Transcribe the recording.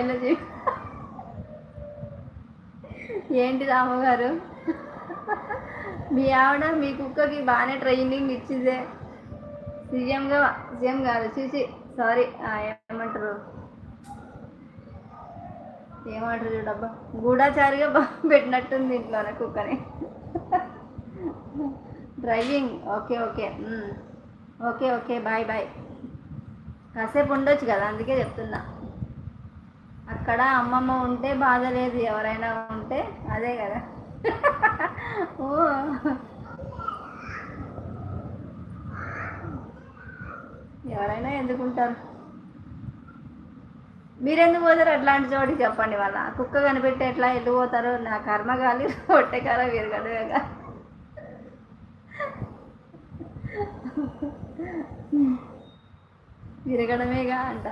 స్టైల్లో ఏంటి రామగారు, మీ ఆవిడ మీ కుక్కకి బాగానే ట్రైనింగ్ ఇచ్చిందే. సీఎం కాదు చూసి, సారీ, ఏమంటారు ఏమంటారు చూడబ్బా, గూఢాచారిగా పెట్టినట్టుంది ఇంట్లోనే కుక్కని. Driving, okay okay, okay okay, bye bye. కాసేపు ఉండొచ్చు కదా, అందుకే చెప్తున్నా. అక్కడ అమ్మమ్మ ఉంటే బాధ లేదు, ఎవరైనా ఉంటే అదే కదా. ఓ, ఎవరైనా ఎందుకుంటారు. మీరెందుకు పోతారు అట్లాంటి చోటికి, చెప్పండి. వాళ్ళ కుక్క కనిపెట్టి ఎట్లా వెళ్ళిపోతారు, నా కర్మ కాలి ఒట్టెకాల విరగడమేగా. విరగడమేగా అంట.